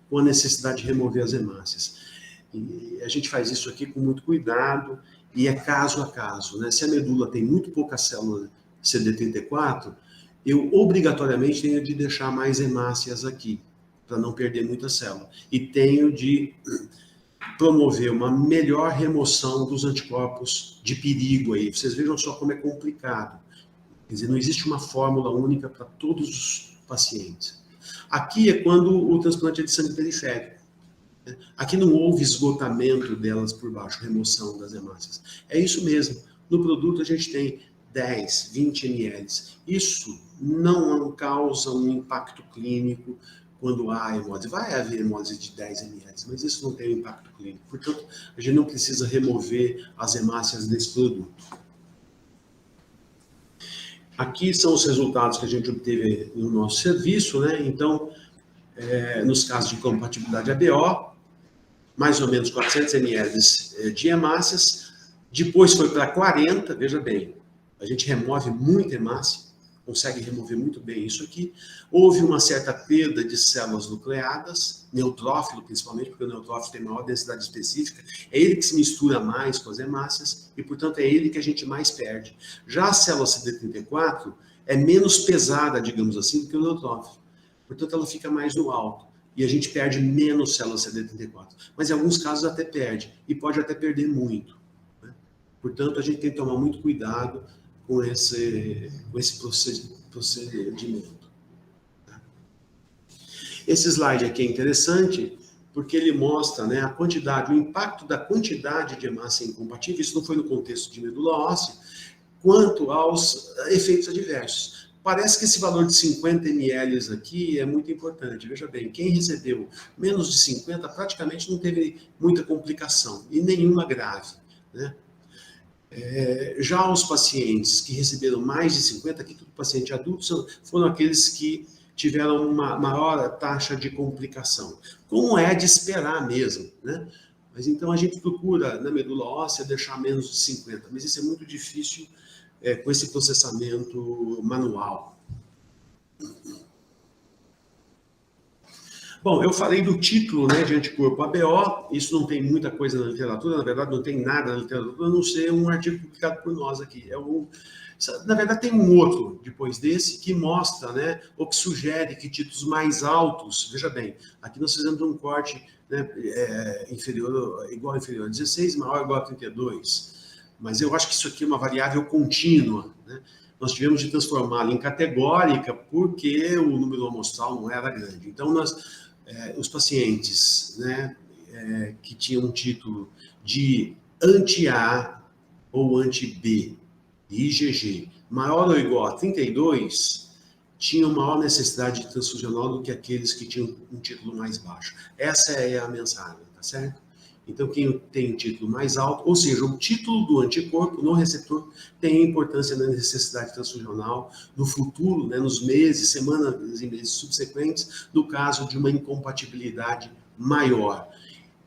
com a necessidade de remover as hemácias. E a gente faz isso aqui com muito cuidado, e é caso a caso, né? Se a medula tem muito pouca célula CD34, eu obrigatoriamente tenho de deixar mais hemácias aqui, para não perder muita célula. E tenho de promover uma melhor remoção dos anticorpos de perigo aí. Vocês vejam só como é complicado. Quer dizer, não existe uma fórmula única para todos os pacientes. Aqui é quando o transplante é de sangue periférico. Aqui não houve esgotamento delas por baixo, remoção das hemácias. É isso mesmo. No produto a gente tem 10, 20 ml. Isso não causa um impacto clínico quando há hemólise. Vai haver hemólise de 10 ml, mas isso não tem um impacto clínico. Portanto, a gente não precisa remover as hemácias desse produto. Aqui são os resultados que a gente obteve no nosso serviço, né? Então, nos casos de compatibilidade ABO, mais ou menos 400 ml de hemácias, depois foi para 40, veja bem, a gente remove muita hemácia, consegue remover muito bem isso aqui. Houve uma certa perda de células nucleadas, neutrófilo principalmente, porque o neutrófilo tem maior densidade específica, é ele que se mistura mais com as hemácias, e portanto é ele que a gente mais perde. Já a célula CD34 é menos pesada, digamos assim, do que o neutrófilo, portanto ela fica mais no alto. E a gente perde menos células CD34. Mas em alguns casos até perde, e pode até perder muito. Né? Portanto, a gente tem que tomar muito cuidado com esse procedimento. Tá? Esse slide aqui é interessante, porque ele mostra, né, a quantidade, o impacto da quantidade de hemácia incompatível, isso não foi no contexto de medula óssea, quanto aos efeitos adversos. Parece que esse valor de 50 ml aqui é muito importante. Veja bem, quem recebeu menos de 50 praticamente não teve muita complicação, e nenhuma grave. Né? Já os pacientes que receberam mais de 50, aqui tudo paciente adulto, foram aqueles que tiveram uma maior taxa de complicação. Como é de esperar mesmo, né? Mas então a gente procura na medula óssea deixar menos de 50, mas isso é muito difícil com esse processamento manual. Bom, eu falei do título, né, de anticorpo ABO, isso não tem muita coisa na literatura, na verdade não tem nada na literatura, a não ser um artigo publicado por nós aqui. Na verdade tem um outro, depois desse, que mostra, né, ou que sugere que títulos mais altos, veja bem, aqui nós fizemos um corte, né, igual ou inferior a 16, maior ou igual a 32, mas eu acho que isso aqui é uma variável contínua, né? Nós tivemos de transformá-la em categórica porque o número amostral não era grande. Então, os pacientes, né, que tinham um título de anti-A ou anti-B, IgG, maior ou igual a 32, tinham maior necessidade de transfusional do que aqueles que tinham um título mais baixo. Essa é a mensagem, tá certo? Então, quem tem um título mais alto, ou seja, o título do anticorpo no receptor tem importância na necessidade transfusional no futuro, né, nos meses, semanas e meses subsequentes, no caso de uma incompatibilidade maior.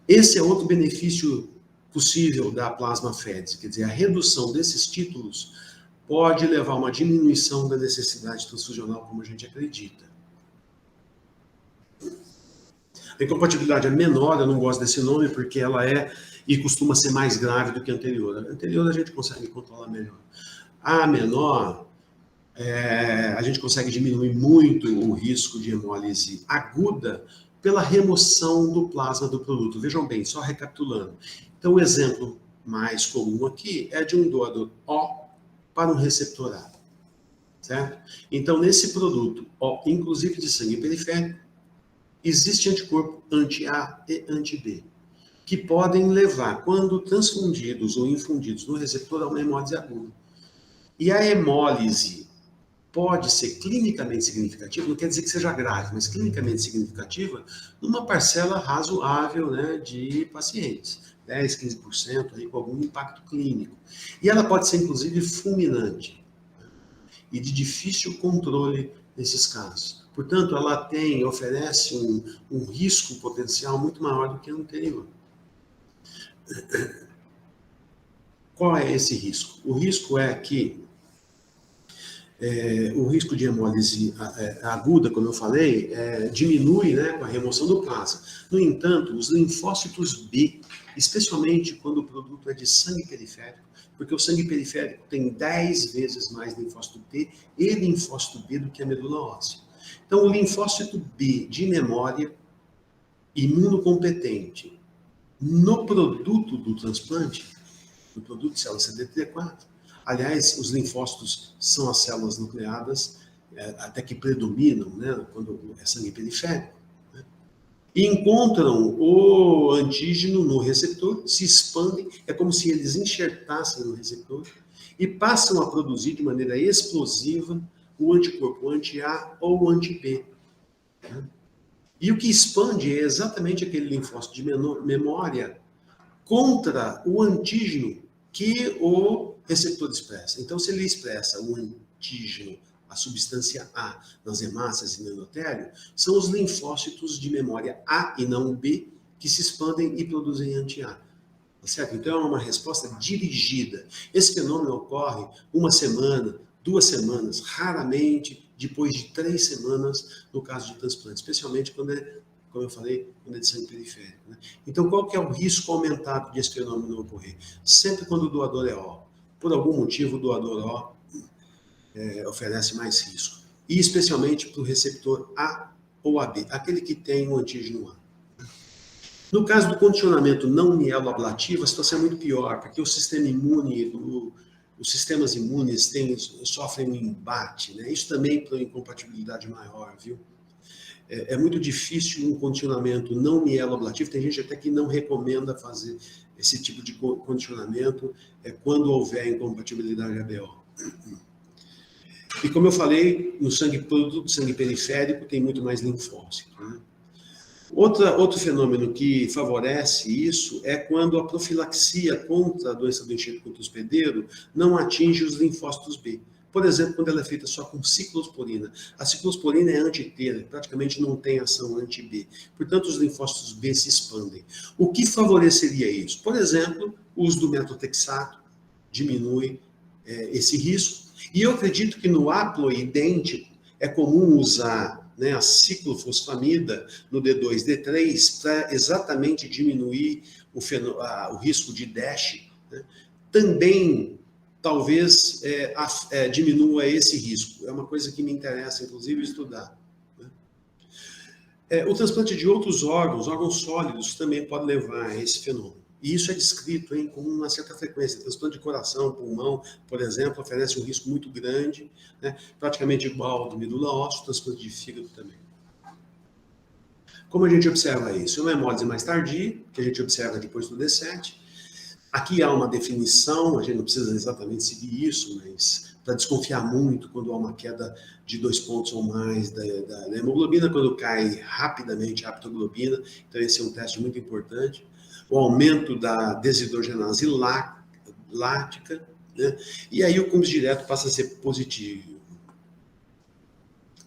Esse é outro benefício possível da plasmaféresis, quer dizer, a redução desses títulos pode levar a uma diminuição da necessidade transfusional, como a gente acredita. A incompatibilidade é menor, eu não gosto desse nome, porque ela e costuma ser mais grave do que a anterior. A anterior a gente consegue controlar melhor. A menor, a gente consegue diminuir muito o risco de hemólise aguda pela remoção do plasma do produto. Vejam bem, só recapitulando. Então, o exemplo mais comum aqui é de um doador O para um receptor A, certo? Então, nesse produto O, inclusive de sangue periférico, existe anticorpo anti-A e anti-B, que podem levar, quando transfundidos ou infundidos no receptor, a uma hemólise aguda. E a hemólise pode ser clinicamente significativa, não quer dizer que seja grave, mas clinicamente significativa, numa parcela razoável, né, de pacientes, 10, 15%, aí, com algum impacto clínico. E ela pode ser, inclusive, fulminante, né, e de difícil controle nesses casos. Portanto, ela oferece um risco potencial muito maior do que o anterior. Qual é esse risco? O risco é que o risco de hemólise aguda, como eu falei, diminui, né, com a remoção do plasma. No entanto, os linfócitos B, especialmente quando o produto é de sangue periférico, porque o sangue periférico tem 10 vezes mais linfócito T e linfócito B do que a medula óssea. Então, o linfócito B de memória, imunocompetente, no produto do transplante, no produto de célula CD34, aliás, os linfócitos são as células nucleadas, até que predominam, né, quando é sangue periférico, né, e encontram o antígeno no receptor, se expandem, é como se eles enxertassem no receptor, e passam a produzir de maneira explosiva o anticorpo anti-A ou anti-B. Né? E o que expande é exatamente aquele linfócito de memória contra o antígeno que o receptor expressa. Então, se ele expressa o antígeno, a substância A, nas hemácias e no endotélio, são os linfócitos de memória A e não B que se expandem e produzem anti-A. Tá certo? Então, é uma resposta dirigida. Esse fenômeno ocorre 1 semana, 2 semanas, raramente depois de 3 semanas no caso de transplante, especialmente quando como eu falei, quando é de sangue periférico. Né? Então, qual que é o risco aumentado de esse fenômeno ocorrer? Sempre quando o doador é O. Por algum motivo, o doador O oferece mais risco. E especialmente para o receptor A ou AB, aquele que tem o antígeno A. No caso do condicionamento não mieloablativo, a situação é muito pior, porque o sistema imune, os sistemas imunes sofrem um embate, né? Isso também para uma incompatibilidade maior, viu? É muito difícil um condicionamento não mieloablativo, tem gente até que não recomenda fazer esse tipo de condicionamento quando houver incompatibilidade ABO. E como eu falei, no produto sangue periférico tem muito mais linfócito, né? Outro fenômeno que favorece isso é quando a profilaxia contra a doença do enxerto contra o hospedeiro não atinge os linfócitos B. Por exemplo, quando ela é feita só com ciclosporina. A ciclosporina é anti-T, praticamente não tem ação anti-B. Portanto, os linfócitos B se expandem. O que favoreceria isso? Por exemplo, o uso do metotrexato diminui esse risco. E eu acredito que no haploidêntico é comum usar, né, a ciclofosfamida no D2, D3 para exatamente diminuir o risco de DASH, né? Também talvez diminua esse risco. É uma coisa que me interessa, inclusive, estudar. O transplante de outros órgãos sólidos, também pode levar a esse fenômeno. E isso é descrito com uma certa frequência. Transplante de coração, pulmão, por exemplo, oferece um risco muito grande, né, praticamente igual ao de medula óssea, transplante de fígado também. Como a gente observa isso? É uma hemólise mais tardia, que a gente observa depois do D7. Aqui há uma definição, a gente não precisa exatamente seguir isso, mas para desconfiar muito quando há uma queda de 2 pontos ou mais da hemoglobina, quando cai rapidamente a aptoglobina, então esse é um teste muito importante. O aumento da desidrogenase lática, né? E aí o CUMS direto passa a ser positivo.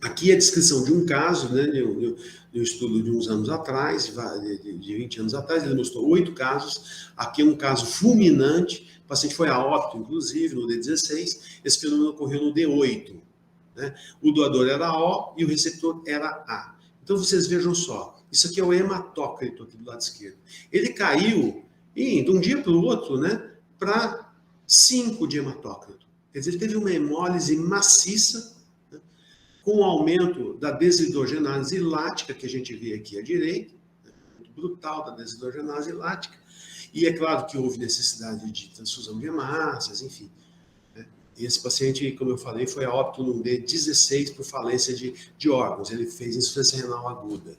Aqui é a descrição de um caso, né, de um estudo de uns anos atrás, de 20 anos atrás, ele mostrou 8 casos. Aqui é um caso fulminante, o paciente foi a óbito, inclusive, no D16, esse fenômeno ocorreu no D8. Né? O doador era O e o receptor era A. Então, vocês vejam só, isso aqui é o hematócrito aqui do lado esquerdo. Ele caiu, de um dia para o outro, né, para 5 de hematócrito. Quer dizer, ele teve uma hemólise maciça, com o aumento da desidrogenase lática, que a gente vê aqui à direita, muito brutal da desidrogenase lática, e é claro que houve necessidade de transfusão de hemácias, enfim. Né? E esse paciente, como eu falei, foi a óbito no D16 por falência de órgãos, ele fez insuficiência renal aguda.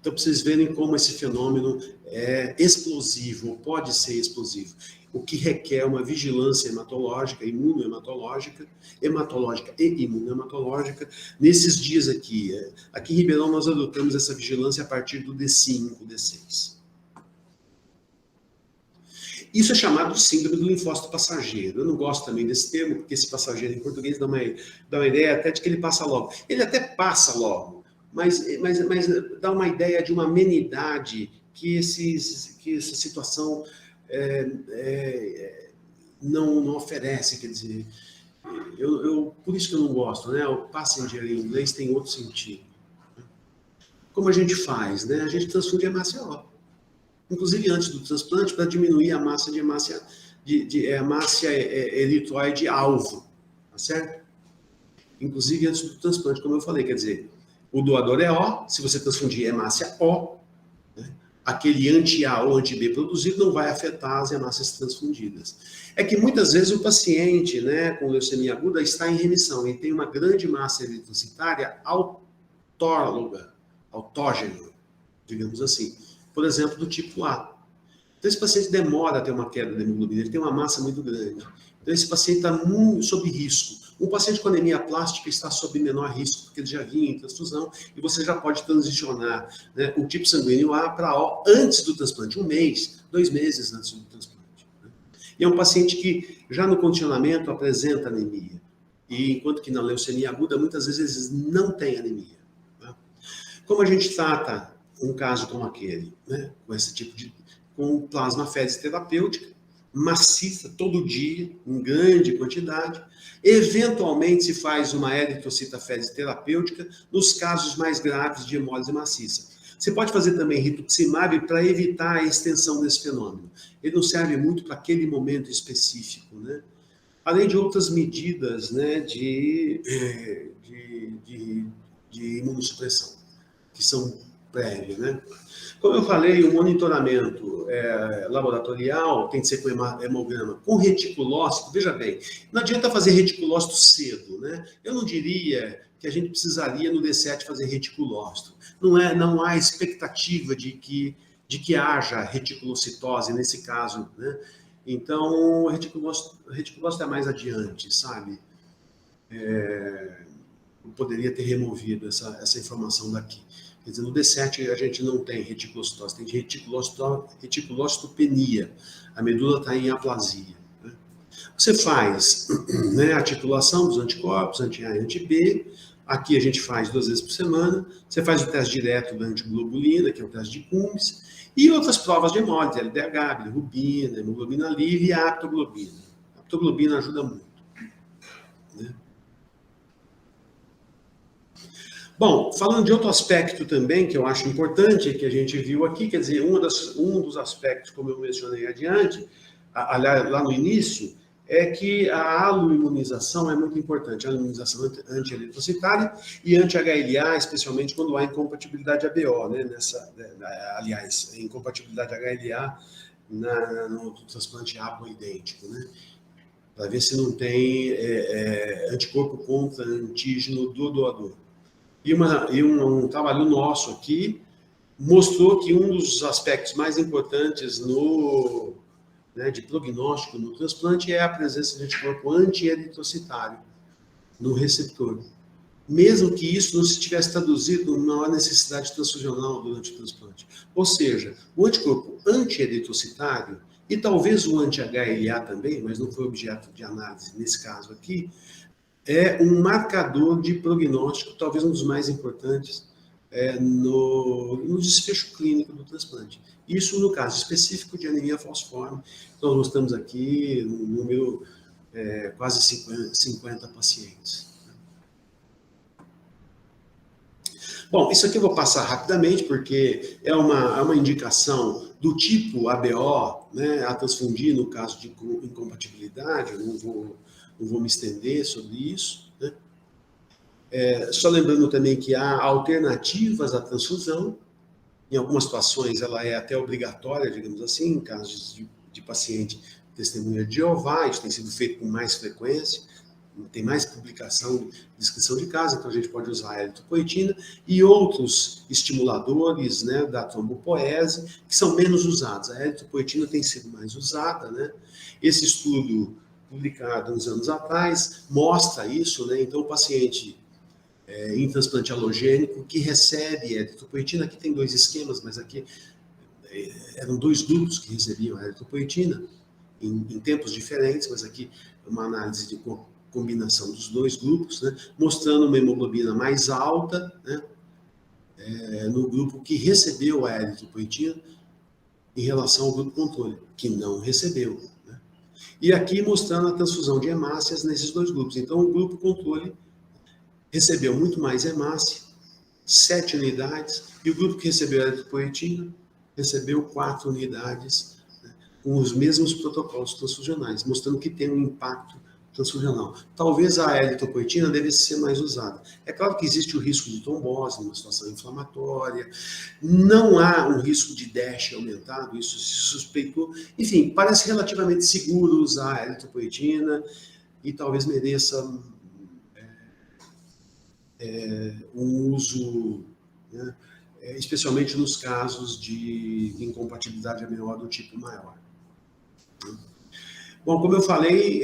Então, para vocês verem como esse fenômeno é explosivo, ou pode ser explosivo, o que requer uma vigilância hematológica, imunohematológica, hematológica e imunohematológica. Nesses dias aqui em Ribeirão, nós adotamos essa vigilância a partir do D5, D6. Isso é chamado de síndrome do linfócito passageiro. Eu não gosto também desse termo, porque esse passageiro em português dá uma ideia até de que ele passa logo. Ele até passa logo, mas dá uma ideia de uma amenidade que essa situação não oferece, quer dizer, por isso que eu não gosto, né? O passenger em inglês tem outro sentido. Como a gente faz, né? A gente transfunde a hemácia O. Inclusive antes do transplante, para diminuir a massa eritroide alvo, tá certo? Inclusive antes do transplante, como eu falei, quer dizer, o doador é O, se você transfundir hemácia O, né, aquele anti-A ou anti-B produzido não vai afetar as hemácias transfundidas. É que muitas vezes o paciente, né, com leucemia aguda está em remissão e tem uma grande massa eritrocitária autóloga, autógena, digamos assim. Por exemplo, do tipo A. Então, esse paciente demora a ter uma queda da hemoglobina, ele tem uma massa muito grande. Então, esse paciente está muito sob risco. Um paciente com anemia plástica está sob menor risco, porque ele já vinha em transfusão, e você já pode transicionar, né, o tipo sanguíneo A para O antes do transplante, 1 mês, 2 meses antes do transplante. Né? E é um paciente que já no condicionamento apresenta anemia. E enquanto que na leucemia aguda, muitas vezes não tem anemia. Tá? Como a gente trata um caso como aquele, né, com esse tipo com plasmafése terapêutica, maciça, todo dia, em grande quantidade. Eventualmente se faz uma eritrocitafese terapêutica nos casos mais graves de hemólise maciça. Você pode fazer também rituximab para evitar a extensão desse fenômeno. Ele não serve muito para aquele momento específico, né? Além de outras medidas, né, de imunossupressão, que são prévias, né? Como eu falei, o monitoramento laboratorial tem que ser com hemograma, com reticulócito. Veja bem, não adianta fazer reticulócito cedo, né? Eu não diria que a gente precisaria no D7 fazer reticulócito. Não há expectativa de que haja reticulocitose nesse caso, né? Então, o reticulócito é mais adiante, sabe? Eu poderia ter removido essa informação daqui. Quer dizer, no D7 a gente não tem reticulocitose, tem reticulocitopenia. A medula está em aplasia. Né? Você faz, né, a titulação dos anticorpos, anti-A e anti-B. Aqui a gente faz 2 vezes por semana. Você faz o teste direto da antiglobulina, que é o teste de CUMS, e outras provas de hemólise, LDH, bilirrubina, hemoglobina livre e a aptoglobina. A ectoglobina ajuda muito, né? Bom, falando de outro aspecto também, que eu acho importante, que a gente viu aqui, quer dizer, um dos aspectos, como eu mencionei adiante, aliás, lá no início, é que a aloimunização é muito importante, a aloimunização anti-eritrocitária e anti-HLA, especialmente quando há incompatibilidade ABO, né? Aliás, incompatibilidade HLA no transplante haploidêntico, né? Para ver se não tem anticorpo contra antígeno do doador. E um trabalho nosso aqui mostrou que um dos aspectos mais importantes de prognóstico no transplante é a presença de anticorpo anti-eritrocitário no receptor. Mesmo que isso não se tivesse traduzido numa necessidade transfusional durante o transplante. Ou seja, o anticorpo anti-eritrocitário, e talvez o anti-HLA também, mas não foi objeto de análise nesse caso aqui, é um marcador de prognóstico, talvez um dos mais importantes no desfecho clínico do transplante. Isso no caso específico de anemia falciforme. Nós mostramos aqui um número quase 50 pacientes. Bom, isso aqui eu vou passar rapidamente, porque é uma indicação do tipo ABO, né, a transfundir no caso de incompatibilidade, eu não vou me estender sobre isso, né? Só lembrando também que há alternativas à transfusão, em algumas situações ela é até obrigatória, digamos assim, em casos de paciente testemunha de Jeová, isso tem sido feito com mais frequência, tem mais publicação, descrição de caso, então a gente pode usar a eritropoetina e outros estimuladores, né, da trombopoese, que são menos usados. A eritropoetina tem sido mais usada, né? Esse estudo publicado uns anos atrás mostra isso, né? Então o paciente em transplante halogênico que recebe eritropoetina, aqui tem 2 esquemas, mas aqui eram 2 grupos que recebiam a eritropoetina em tempos diferentes, mas aqui uma análise de combinação dos 2 grupos, né, mostrando uma hemoglobina mais alta, né, no grupo que recebeu a eritropoetina em relação ao grupo controle, que não recebeu, né. E aqui mostrando a transfusão de hemácias nesses 2 grupos. Então, o grupo controle recebeu muito mais hemácia, 7 unidades, e o grupo que recebeu a eritropoetina recebeu 4 unidades, né, com os mesmos protocolos transfusionais, mostrando que tem um impacto transfusional. Talvez a eritropoetina devesse ser mais usada. É claro que existe o risco de trombose numa situação inflamatória, não há um risco de DASH aumentado, isso se suspeitou. Enfim, parece relativamente seguro usar a eritropoetina e talvez mereça um uso, né, especialmente nos casos de incompatibilidade ABO do tipo maior. Bom, como eu falei,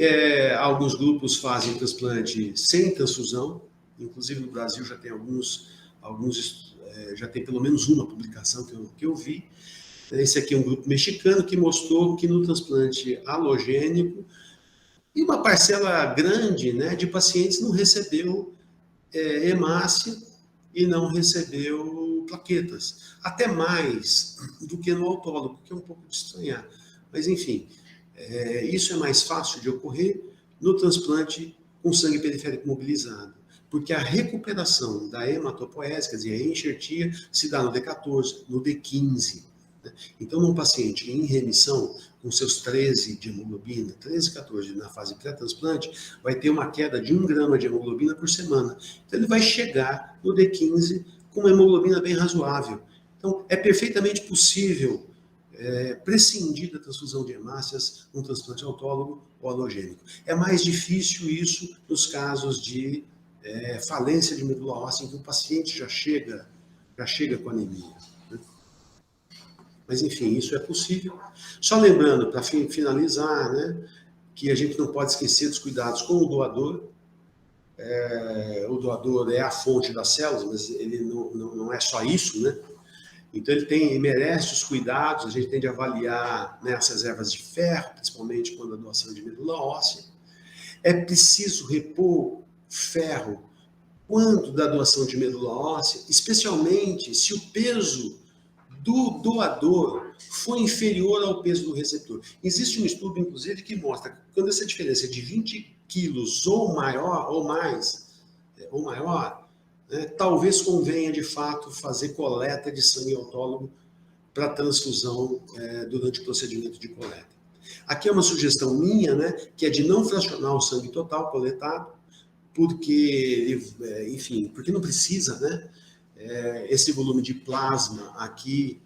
alguns grupos fazem transplante sem transfusão, inclusive no Brasil já tem já tem pelo menos uma publicação que eu vi. Esse aqui é um grupo mexicano que mostrou que no transplante halogênico, e uma parcela grande, né, de pacientes não recebeu hemácia e não recebeu plaquetas. Até mais do que no autólogo, que é um pouco de estranhar. Mas, enfim, isso é mais fácil de ocorrer no transplante com sangue periférico mobilizado, porque a recuperação da hematopoese, quer dizer, a enxertia, se dá no D14, no D15. Né? Então, num paciente em remissão, com seus 13 de hemoglobina, 13, 14 na fase pré-transplante, vai ter uma queda de 1 grama de hemoglobina por semana. Então, ele vai chegar no D15 com uma hemoglobina bem razoável. Então, é perfeitamente possível prescindir da transfusão de hemácias num transplante autólogo ou halogênico. É mais difícil isso nos casos de falência de medula óssea, em que o paciente já chega com anemia. Né? Mas, enfim, isso é possível. Só lembrando, para finalizar, né, que a gente não pode esquecer dos cuidados com o doador. O doador é a fonte das células, mas ele não é só isso, né? Então, ele merece os cuidados, a gente tem de avaliar, né, as reservas de ferro, principalmente quando a doação de medula óssea. É preciso repor ferro quando da doação de medula óssea, especialmente se o peso do doador foi inferior ao peso do receptor. Existe um estudo, inclusive, que mostra que quando essa diferença é de 20 quilos ou maior, ou mais, ou maior, né, talvez convenha, de fato, fazer coleta de sangue autólogo para transfusão durante o procedimento de coleta. Aqui é uma sugestão minha, né, que é de não fracionar o sangue total coletado, porque, enfim, porque não precisa, né? Esse volume de plasma aqui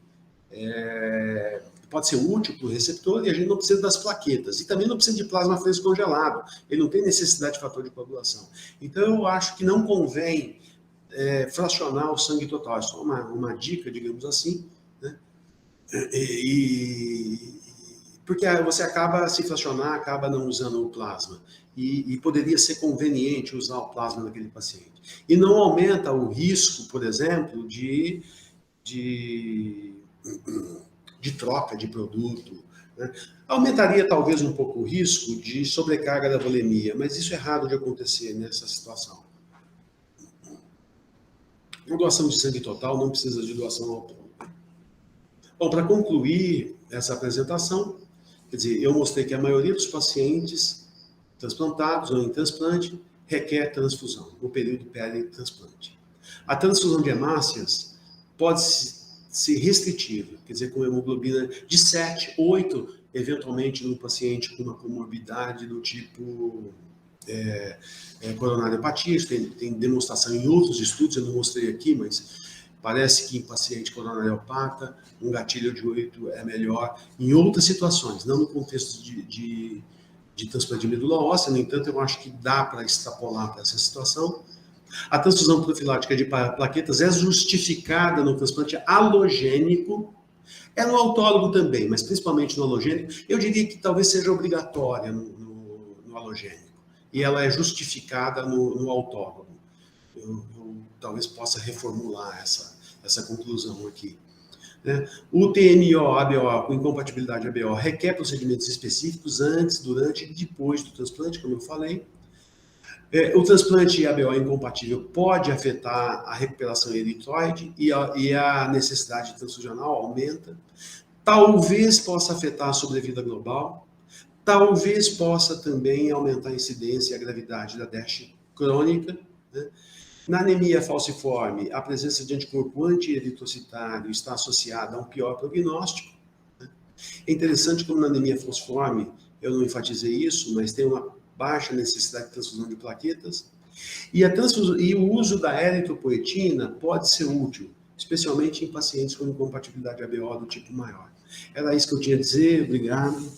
pode ser útil para o receptor e a gente não precisa das plaquetas. E também não precisa de plasma fresco congelado. Ele não tem necessidade de fator de coagulação. Então, eu acho que não convém fracionar o sangue total. É só uma dica, digamos assim, né? Porque você acaba, se fracionar, acaba não usando o plasma. E poderia ser conveniente usar o plasma naquele paciente. E não aumenta o risco, por exemplo, de troca de produto, né? Aumentaria talvez um pouco o risco de sobrecarga da volemia, mas isso é raro de acontecer nessa situação. A doação de sangue total não precisa de doação autônoma. Bom, para concluir essa apresentação, quer dizer, eu mostrei que a maioria dos pacientes transplantados ou em transplante requer transfusão no período peri-transplante. A transfusão de hemácias pode ser restritiva, quer dizer, com hemoglobina de 7, 8, eventualmente no paciente com uma comorbidade do tipo coronariopatia. Tem demonstração em outros estudos, eu não mostrei aqui, mas parece que em paciente coronariopata, um gatilho de 8 é melhor em outras situações, não no contexto de transplante de medula óssea. No entanto, eu acho que dá para extrapolar para essa situação. A transfusão profilática de plaquetas é justificada no transplante alogênico, é no autólogo também, mas principalmente no alogênico. Eu diria que talvez seja obrigatória no alogênico, e ela é justificada no autólogo. Eu talvez possa reformular essa conclusão aqui. Né? O TMO-ABO com incompatibilidade ABO requer procedimentos específicos antes, durante e depois do transplante, como eu falei. O transplante ABO incompatível pode afetar a recuperação eritroide e a necessidade transfusional aumenta. Talvez possa afetar a sobrevida global. Talvez possa também aumentar a incidência e a gravidade da DASH crônica, né? Na anemia falciforme, a presença de anticorpo anti-eritrocitário está associada a um pior prognóstico. É interessante como na anemia falciforme, eu não enfatizei isso, mas tem uma baixa necessidade de transfusão de plaquetas. E o uso da eritropoetina pode ser útil, especialmente em pacientes com incompatibilidade ABO do tipo maior. Era isso que eu tinha a dizer, obrigado.